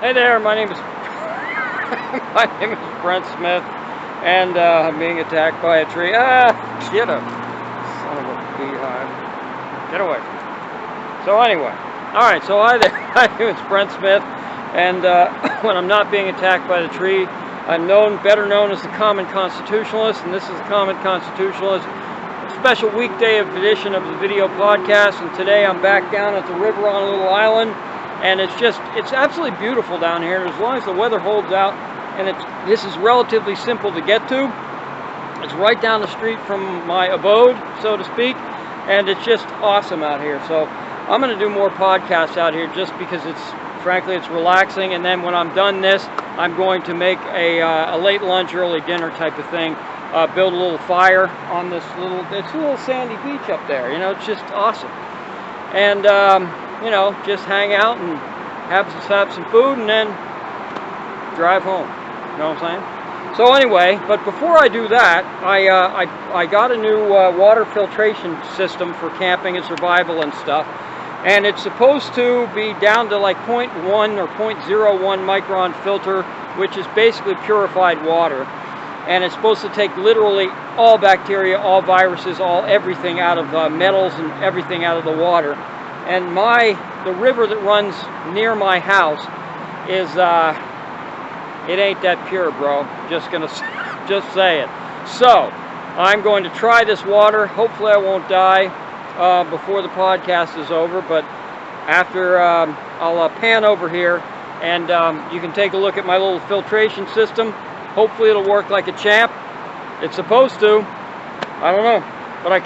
Hey there, my name is Brent Smith, and I'm being attacked by a tree. Get a son of a beehive. Get away from me. So anyway, alright, so hi there, my name is Brent Smith, and when I'm not being attacked by the tree, I'm better known as the Common Constitutionalist, and this is the Common Constitutionalist, a special weekday edition of the video podcast, and today I'm back down at the river on a little island. And it's absolutely beautiful down here, and as long as the weather holds out, and this is relatively simple to get to. It's right down the street from my abode, so to speak, and it's just awesome out here. So I'm going to do more podcasts out here just because frankly, it's relaxing, and then when I'm done this, I'm going to make a late lunch, early dinner type of thing, build a little fire on it's a little sandy beach up there, you know, it's just awesome. And, you know, just hang out and have some food and then drive home. You know what I'm saying? So anyway, but before I do that, I got a new water filtration system for camping and survival and stuff. And it's supposed to be down to like 0.1 or 0.01 micron filter, which is basically purified water. And it's supposed to take literally all bacteria, all viruses, everything out of metals and everything out of the water. And the river that runs near my house is, it ain't that pure, bro. Just say it. So, I'm going to try this water. Hopefully I won't die before the podcast is over, but after, I'll pan over here, and you can take a look at my little filtration system. Hopefully it'll work like a champ. It's supposed to. I don't know. But I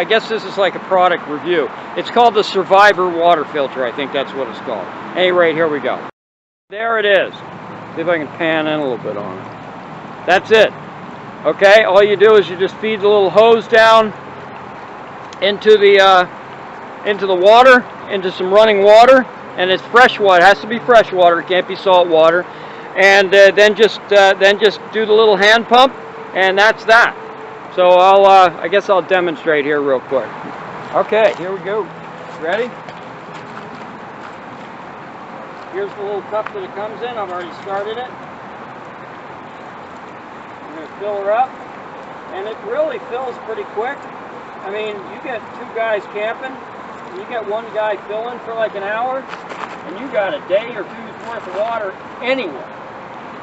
guess this is like a product review. It's called the Survivor water filter. I think that's what it's called. At any rate, here we go. There it is. See if I can pan in a little bit on it. That's it. Okay, all you do is you just feed the little hose down into the water, into some running water, and it's fresh water. It has to be fresh water. It can't be salt water. And then just do the little hand pump, and that's that. So I guess I'll demonstrate here real quick. Okay, here we go. Ready? Here's the little cup that it comes in. I've already started it. I'm going to fill her up, and it really fills pretty quick. I mean, you get two guys camping, and you get one guy filling for like an hour, and you got a day or two's worth of water anyway.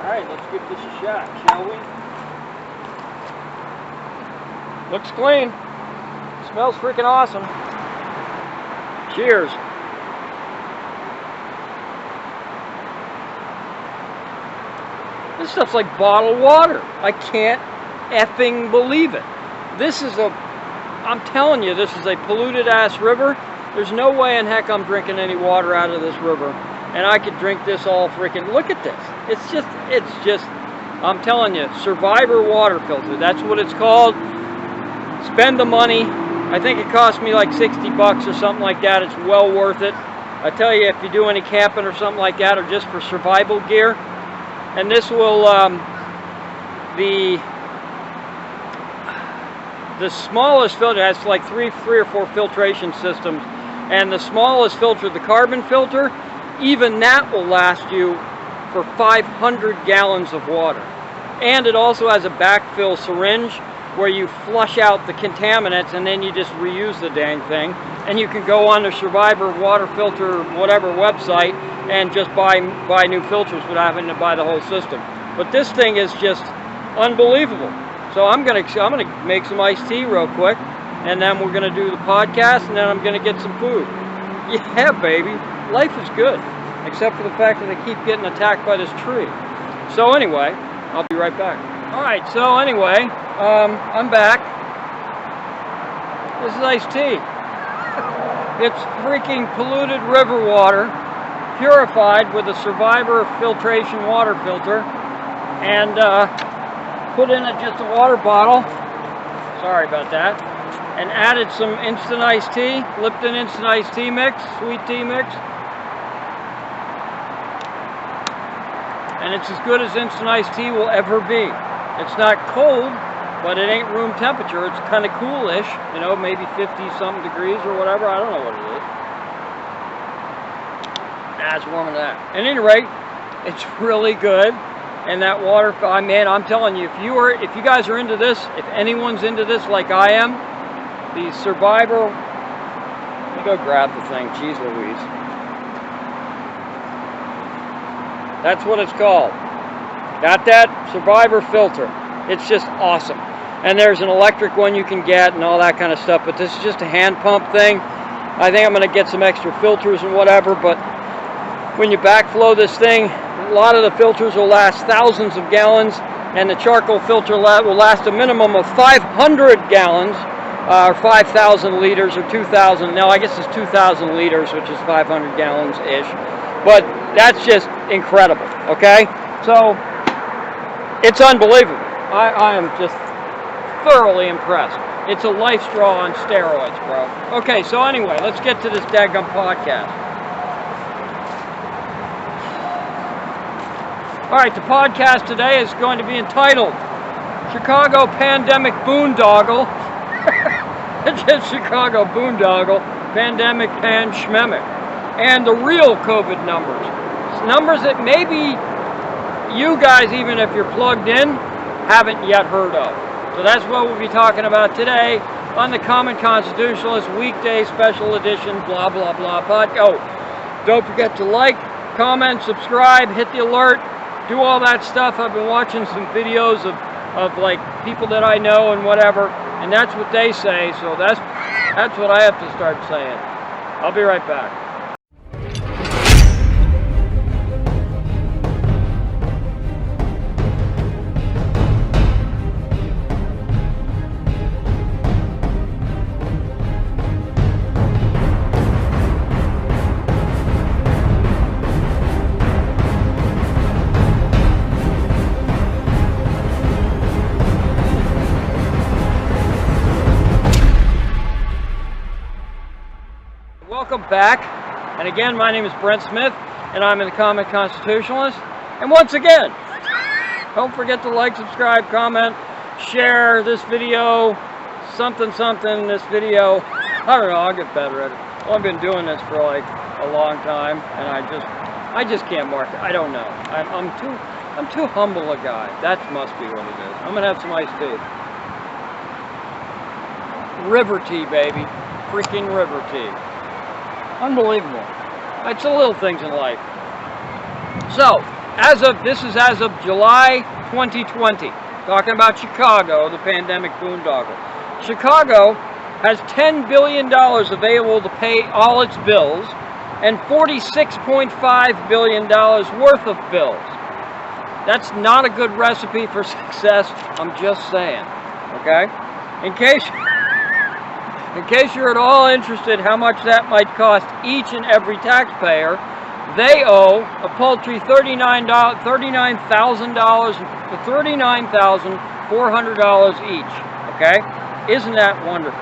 All right, let's give this a shot, shall we? Looks clean. Smells freaking awesome. Cheers. This stuff's like bottled water. I can't effing believe it. I'm telling you, this is a polluted ass river. There's no way in heck I'm drinking any water out of this river. And I could drink this all freaking, look at this. It's just, I'm telling you, Survivor water filter. That's what it's called. Spend the money. I think it cost me like $60 or something like that. It's well worth it. I tell you, if you do any camping or something like that, or just for survival gear, and this will, the smallest filter has like three or four filtration systems, and the smallest filter, the carbon filter, even that will last you for 500 gallons of water. And it also has a backfill syringe where you flush out the contaminants and then you just reuse the dang thing. And you can go on the Survivor water filter whatever website and just buy new filters without having to buy the whole system. But this thing is just unbelievable. So I'm gonna make some iced tea real quick, and then we're gonna do the podcast, and then I'm gonna get some food. Yeah, baby, life is good, except for the fact that I keep getting attacked by this tree. So anyway, I'll be right back. All right, so anyway, I'm back. This is iced tea. It's freaking polluted river water, purified with a Survivor filtration water filter, and put in it just a water bottle. Sorry about that. And added some instant iced tea, Lipton instant iced tea mix, sweet tea mix. And it's as good as instant iced tea will ever be. It's not cold, but it ain't room temperature. It's kind of coolish, you know, maybe 50-something degrees or whatever. I don't know what it is. Nah, it's warmer than that. At any rate, It's really good. And that water, man, I'm telling you, if you guys are into this, if anyone's into this like I am, the Survivor, let me go grab the thing, jeez Louise. That's what it's called. Got that? Survivor filter. It's just awesome. And there's an electric one you can get and all that kind of stuff, but this is just a hand pump thing. I think I'm going to get some extra filters and whatever, but when you backflow this thing, a lot of the filters will last thousands of gallons, and the charcoal filter will last a minimum of 500 gallons, or 5,000 liters, or 2,000. No, I guess it's 2,000 liters, which is 500 gallons-ish. But that's just incredible, okay? So, it's unbelievable. I am just thoroughly impressed. It's a life straw on steroids, bro. Okay, so anyway, let's get to this daggum podcast. All right, the podcast today is going to be entitled Chicago Pandemic Boondoggle. It's just Chicago Boondoggle, Pandemic Pan Schmemic. And the real COVID numbers. Numbers that maybe you guys, even if you're plugged in, haven't yet heard of. So that's what we'll be talking about today on the Common Constitutionalist Weekday Special Edition, blah, blah, blah, oh, don't forget to like, comment, subscribe, hit the alert, do all that stuff. I've been watching some videos of like people that I know and whatever, and that's what they say, so that's what I have to start saying. I'll be right back. Welcome back, and again, my name is Brent Smith, and I'm in the Common Constitutionalist, and once again, don't forget to like, subscribe, comment, share this video, something, this video, I don't know, I'll get better at it. Well, I've been doing this for like a long time, and I just can't mark it. I don't know. I'm too humble a guy. That must be what it is. I'm gonna have some iced tea. River tea, baby. Freaking river tea. Unbelievable. It's the little things in life. So, this is as of July 2020. Talking about Chicago, the pandemic boondoggle. Chicago has $10 billion available to pay all its bills and $46.5 billion worth of bills. That's not a good recipe for success, I'm just saying. Okay? In case you're at all interested how much that might cost each and every taxpayer, they owe a paltry $39,400 each. Okay? Isn't that wonderful?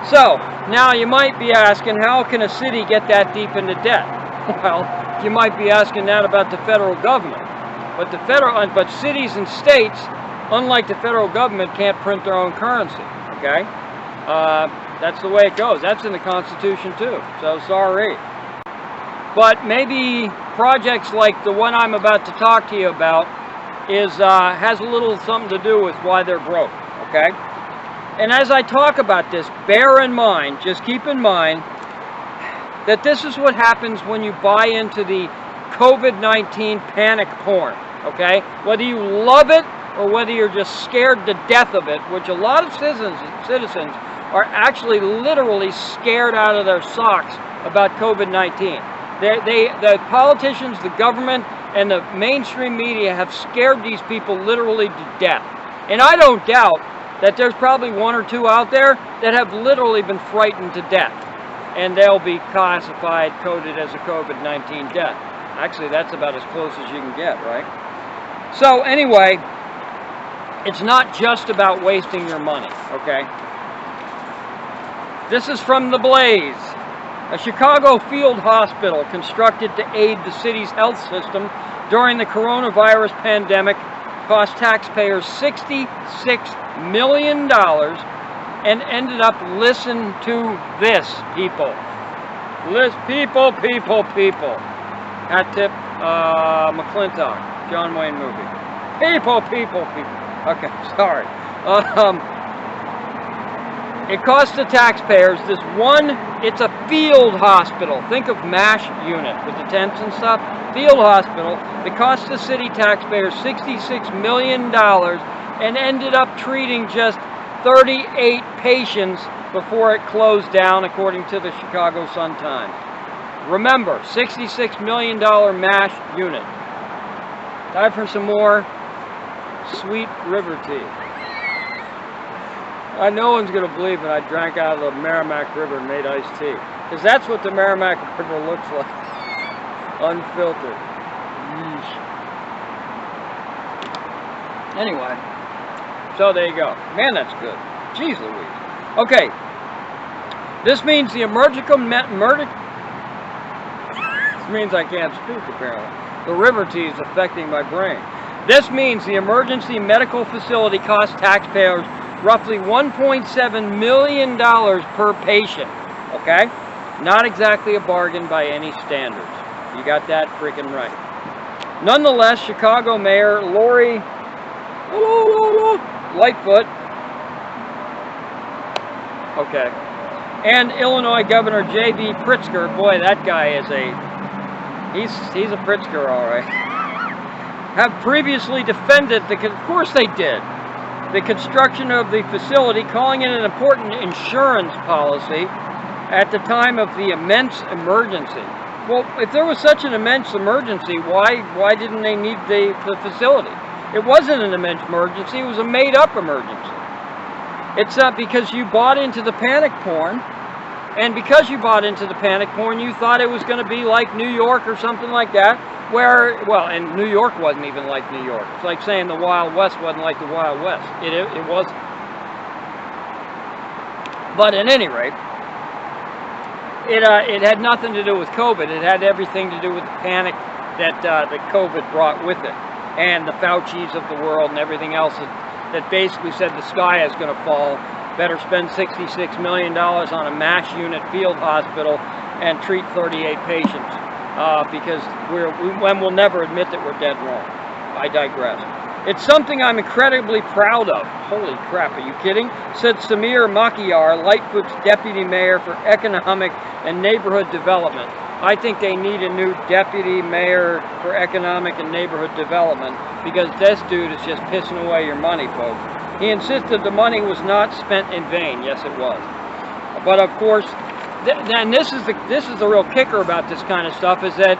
So, now you might be asking, how can a city get that deep into debt? Well, you might be asking that about the federal government. But cities and states, unlike the federal government, can't print their own currency. Okay? That's the way it goes. That's in the Constitution too, so sorry. But maybe projects like the one I'm about to talk to you about has a little something to do with why they're broke, okay? And as I talk about this, bear in mind, just keep in mind, that this is what happens when you buy into the COVID-19 panic porn, okay? Whether you love it or whether you're just scared to death of it, which a lot of citizens are actually literally scared out of their socks about COVID-19. The politicians, the government, and the mainstream media have scared these people literally to death. And I don't doubt that there's probably one or two out there that have literally been frightened to death. And they'll be coded as a COVID-19 death. Actually, that's about as close as you can get, right? So anyway, it's not just about wasting your money, okay? This is from The Blaze. A Chicago field hospital constructed to aid the city's health system during the coronavirus pandemic cost taxpayers $66 million and ended up, listen to this, people. People. Hat tip, McClintock, John Wayne movie. People. Okay, sorry. It costs the taxpayers it's a field hospital. Think of MASH unit with the tents and stuff. Field hospital. It cost the city taxpayers $66 million and ended up treating just 38 patients before it closed down, according to the Chicago Sun-Times. Remember, $66 million MASH unit. Time for some more sweet river tea. No one's going to believe that I drank out of the Merrimack River and made iced tea. Because that's what the Merrimack River looks like. Unfiltered. Yeesh. Anyway. So there you go. Man, that's good. Jeez Louise. Okay. This means the This means I can't speak, apparently. The river tea is affecting my brain. This means the emergency medical facility costs taxpayers roughly $1.7 million per patient. Okay? Not exactly a bargain by any standards. You got that freaking right. Nonetheless, Chicago Mayor Lori Lightfoot, okay, and Illinois Governor J.B. Pritzker, boy, that guy is he's a Pritzker, all right, have previously defended of course they did, the construction of the facility, calling it an important insurance policy at the time of the immense emergency. Well, if there was such an immense emergency, why didn't they need the facility? It wasn't an immense emergency, it was a made-up emergency. It's because you bought into the panic porn, and because you bought into the panic porn, you thought it was going to be like New York or something like that, and New York wasn't even like New York. It's like saying the Wild West wasn't like the Wild West. It wasn't. But at any rate, it had nothing to do with COVID. It had everything to do with the panic that COVID brought with it. And the Faucis of the world and everything else that basically said the sky is going to fall. Better spend $66 million on a MASH unit field hospital and treat 38 patients because we'll never admit that we're dead wrong. I digress. It's something I'm incredibly proud of. Holy crap, are you kidding? Said Samir Makiar, Lightfoot's deputy mayor for economic and neighborhood development. I think they need a new deputy mayor for economic and neighborhood development because this dude is just pissing away your money, folks. He insisted the money was not spent in vain. Yes, it was. But of course, and this is the real kicker about this kind of stuff, is that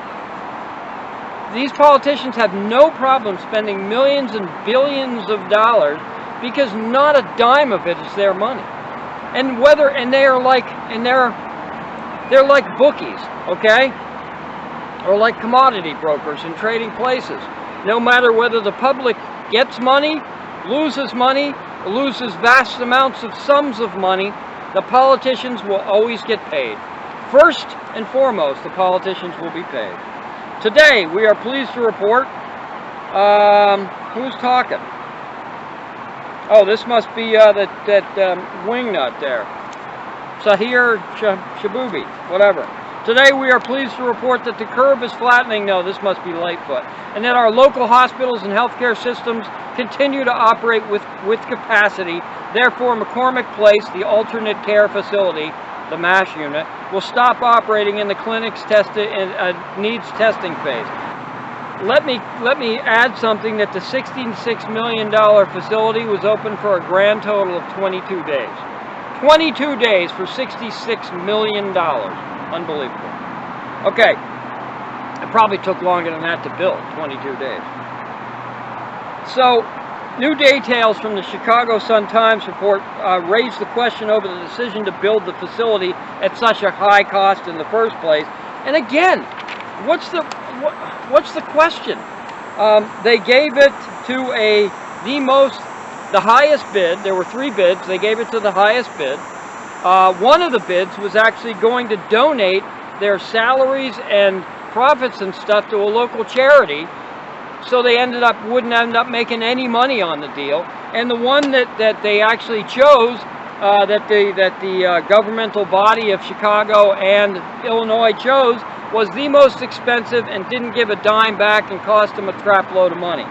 these politicians have no problem spending millions and billions of dollars because not a dime of it is their money. They're like bookies, okay? Or like commodity brokers in trading places. No matter whether the public gets money, loses vast amounts of sums of money, the politicians will always get paid. First and foremost, the politicians will be paid. Today, we are pleased to report, who's talking? Oh, this must be that wingnut there. Sahir Shabubi, whatever. Today we are pleased to report that the curve is flattening. No, this must be Lightfoot. And that our local hospitals and healthcare systems continue to operate with capacity. Therefore, McCormick Place, the alternate care facility, the MASH unit, will stop operating in the clinic's needs testing phase. Let me add something that the $66 million facility was open for a grand total of 22 days. 22 days for $66 million. Unbelievable. Okay. It probably took longer than that to build, 22 days. So, new details from the Chicago Sun-Times report raised the question over the decision to build the facility at such a high cost in the first place. And again, what's the question? They gave it to the highest bid. There were 3 bids. They gave it to the highest bid. One of the bids was actually going to donate their salaries and profits and stuff to a local charity, so they wouldn't end up making any money on the deal. And the one that they actually chose, that the governmental body of Chicago and Illinois chose, was the most expensive and didn't give a dime back and cost them a crap load of money.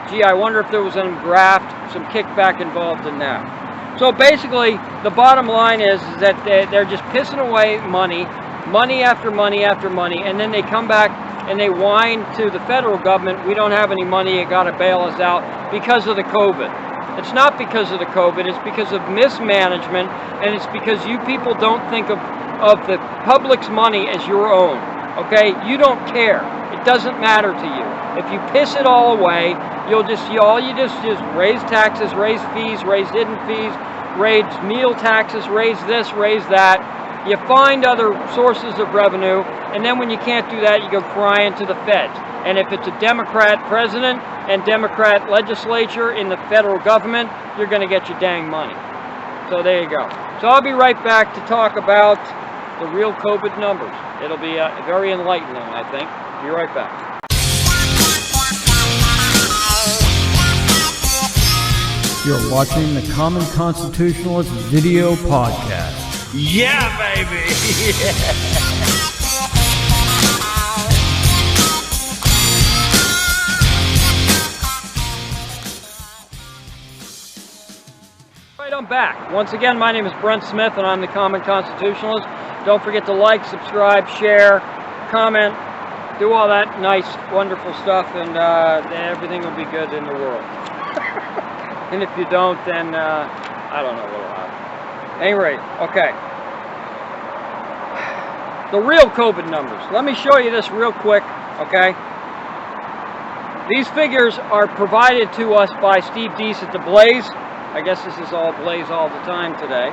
Gee, I wonder if there was some graft, some kickback involved in that. So basically, the bottom line is that they're just pissing away money after money after money, and then they come back and they whine to the federal government, we don't have any money, you gotta bail us out because of the COVID. It's not because of the COVID, it's because of mismanagement, and it's because you people don't think of the public's money as your own, okay? You don't care. It doesn't matter to you. If you piss it all away, all you just raise taxes, raise fees, raise hidden fees, raise meal taxes, raise this, raise that. You find other sources of revenue, and then when you can't do that, you go crying to the feds. And if it's a Democrat president and Democrat legislature in the federal government, you're going to get your dang money. So there you go. So I'll be right back to talk about the real COVID numbers. It'll be very enlightening, I think. Be right back. You're watching the Common Constitutionalist video podcast. Yeah, baby! Right, I'm back. Once again, my name is Brent Smith, and I'm the Common Constitutionalist. Don't forget to like, subscribe, share, comment, do all that nice, wonderful stuff, and everything will be good in the world. And if you don't, then I don't know what will happen. At any rate, okay. The real COVID numbers. Let me show you this real quick, okay? These figures are provided to us by Steve Deese at the Blaze. I guess this is all Blaze all the time today.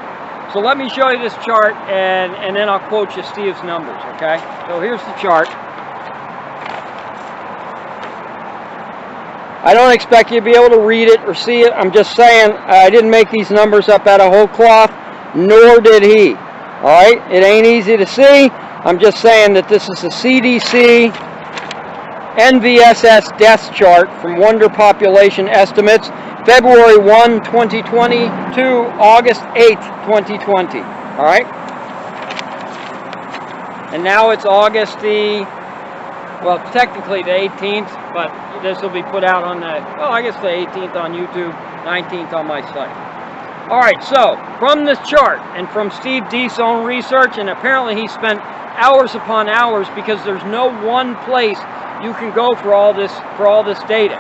So let me show you this chart, and then I'll quote you Steve's numbers, okay? So here's the chart. I don't expect you to be able to read it or see it. I'm just saying I didn't make these numbers up out of whole cloth, nor did he. All right? It ain't easy to see. I'm just saying that this is the CDC NVSS deaths chart from Wonder Population Estimates, February 1, 2020 to August 8, 2020. All right? And now it's August well, technically the 18th, but this will be put out on I guess the 18th on YouTube, 19th on my site. All right, so from this chart and from Steve Deese's own research, and apparently he spent hours upon hours because there's no one place you can go for all this data.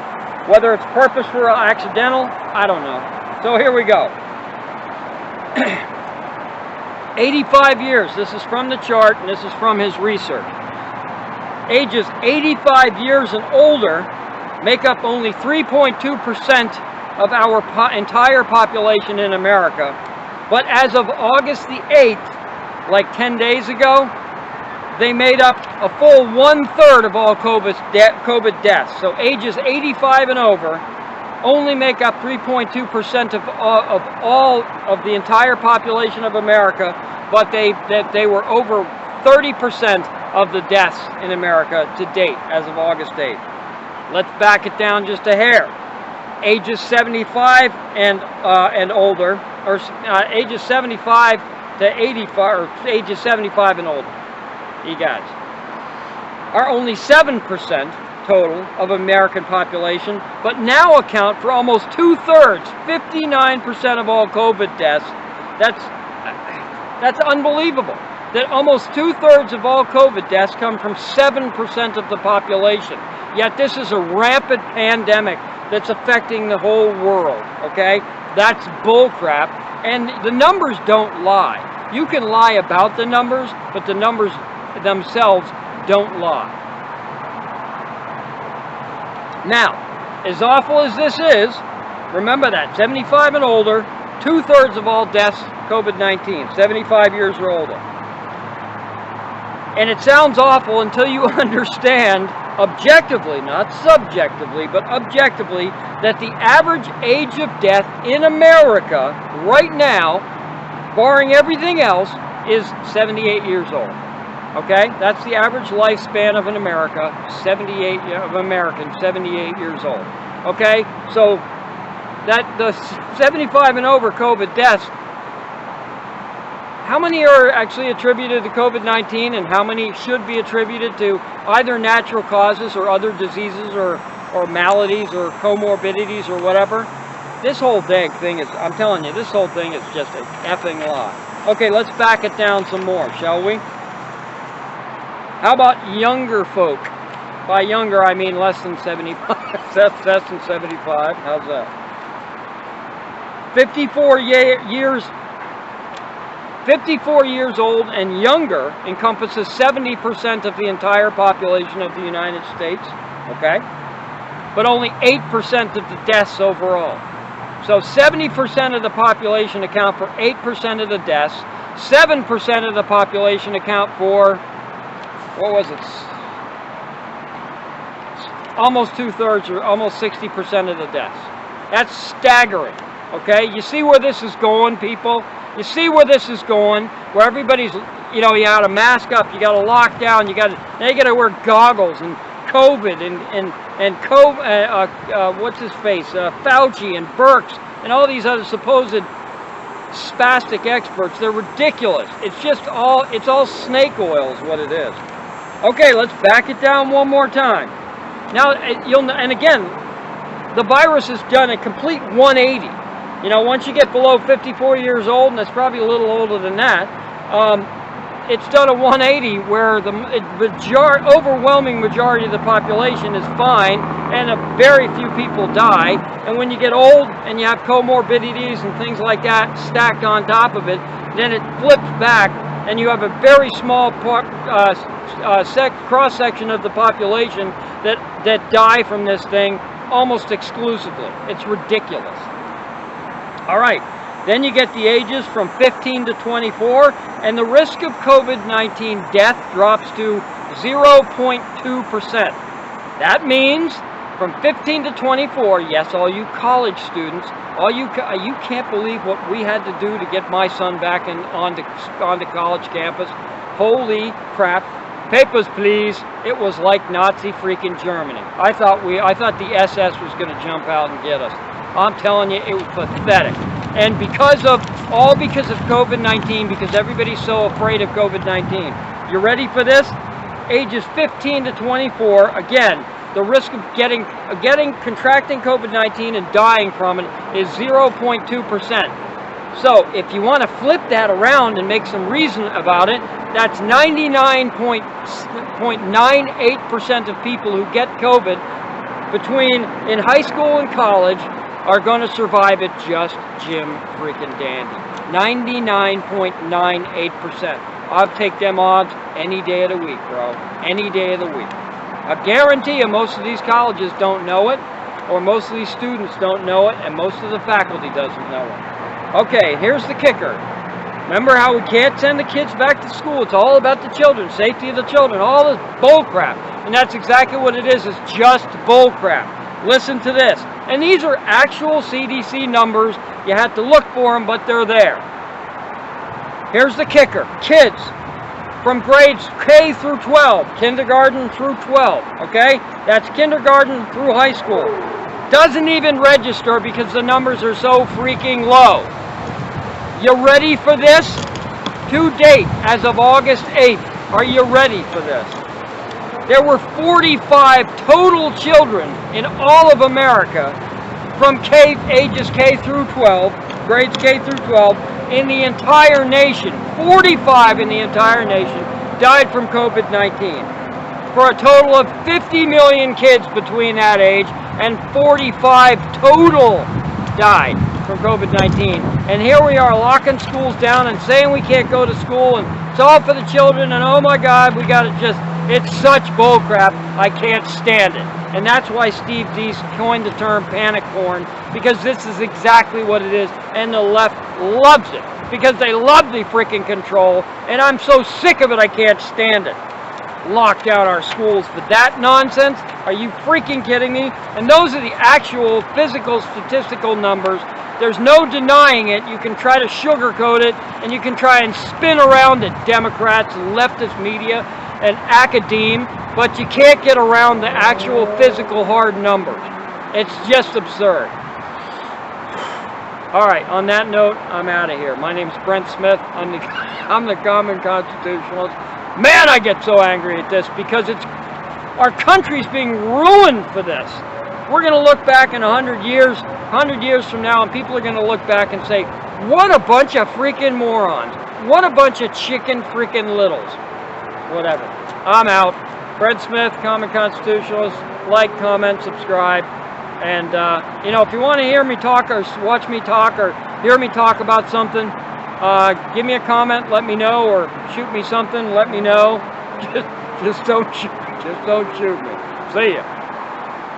Whether it's purposeful or accidental, I don't know. So here we go. 85 years. This is from the chart, and this is from his research. Ages 85 years and older make up only 3.2% of our entire population in America. But as of August the 8th, like 10 days ago, they made up a full 1/3 of all COVID deaths. So ages 85 and over only make up 3.2% of all of the entire population of America, but they were over 30% of the deaths in America to date as of August 8th. Let's back it down just a hair. Ages 75 and older, or ages 75 to 85, or ages 75 and older, you guys, are only 7% total of American population, but now account for almost 2/3, 59% of all COVID deaths. That's unbelievable. That almost 2/3 of all COVID deaths come from 7% of the population. Yet this is a rampant pandemic that's affecting the whole world, okay? That's bullcrap, and the numbers don't lie. You can lie about the numbers, but the numbers themselves don't lie. Now, as awful as this is, remember that, 75 and older, 2/3 of all deaths, COVID-19, 75 years or older. And it sounds awful until you understand, objectively, not subjectively, but objectively, that the average age of death in America right now, barring everything else, is 78 years old. Okay? That's the average lifespan of an America, 78 years old. Okay? So that the 75 and over COVID deaths how many are actually attributed to COVID-19 and how many should be attributed to either natural causes or other diseases or maladies or comorbidities or whatever? This whole dang thing is, I'm telling you, this whole thing is just a effing lie. Okay, let's back it down some more, shall we? How about younger folk? By younger, I mean less than 75. Less than 75. How's that? 54 years old and younger encompasses 70% of the entire population of the United States. Okay? But only 8% of the deaths overall. So 70% of the population account for 8% of the deaths. 7% of the population account for, what was it? Almost 2/3 or almost 60% of the deaths. That's staggering. Okay? You see where this is going, people? You see where this is going? Where everybody's, you know, you got to mask up, you got to lock down, now you got to wear goggles and COVID and what's his face, Fauci and Birx and all these other supposed spastic experts. They're ridiculous. It's all snake oil is what it is. Okay, let's back it down one more time. Now and again, the virus has done a complete 180. You know, once you get below 54 years old, and it's probably a little older than that, it's done a 180 where the overwhelming majority of the population is fine and very few people die. And when you get old and you have comorbidities and things like that stacked on top of it, then it flips back and you have a very small cross-section of the population that die from this thing almost exclusively. It's ridiculous. All right. Then you get the ages from 15 to 24, and the risk of COVID-19 death drops to 0.2%. That means from 15 to 24, yes, all you college students, you can't believe what we had to do to get my son back onto college campus. Holy crap. Papers, please. It was like Nazi freaking Germany. I thought the SS was going to jump out and get us. I'm telling you, it was pathetic. And because of COVID-19, because everybody's so afraid of COVID-19. You ready for this? Ages 15 to 24, again, the risk of contracting COVID-19 and dying from it is 0.2%. So if you want to flip that around and make some reason about it, that's 99.98% of people who get COVID in high school and college are going to survive it just Jim freaking dandy. 99.98%. I'll take them odds any day of the week, bro. Any day of the week. I guarantee you most of these colleges don't know it, or most of these students don't know it, and most of the faculty doesn't know it. Okay, here's the kicker. Remember how we can't send the kids back to school? It's all about the children, safety of the children, all this bull crap. And that's exactly what it is. It's just bull crap. Listen to this. And these are actual CDC numbers. You have to look for them, but they're there. Here's the kicker. Kids from grades K through 12, kindergarten through 12, okay? That's kindergarten through high school. Doesn't even register because the numbers are so freaking low. You ready for this? To date, as of August 8th, are you ready for this? There were 45 total children in all of America from ages K through 12, grades K through 12, in the entire nation. 45 in the entire nation died from COVID-19. For a total of 50 million kids between that age, and 45 total died from COVID-19. And here we are locking schools down and saying we can't go to school and it's all for the children and oh my God, it's such bullcrap, I can't stand it. And that's why Steve Deese coined the term panic porn, because this is exactly what it is, and the left loves it, because they love the freaking control, and I'm so sick of it I can't stand it. Lock down our schools for that nonsense? Are you freaking kidding me? And those are the actual physical statistical numbers. There's no denying it. You can try to sugarcoat it, and you can try and spin around it, Democrats and leftist media and academe, but you can't get around the actual physical hard numbers. It's just absurd. All right, on that note, I'm out of here. My name's Brent Smith. I'm the common constitutionalist. Man, I get so angry at this because our country's being ruined for this. We're going to look back in 100 years from now, and people are going to look back and say, what a bunch of freaking morons. What a bunch of chicken freaking littles. Whatever. I'm out. Brent Smith, common constitutionalist. Like, comment, subscribe. And, if you want to hear me talk or watch me talk or hear me talk about something, give me a comment, let me know, or shoot me something, let me know. Just don't shoot me. See ya.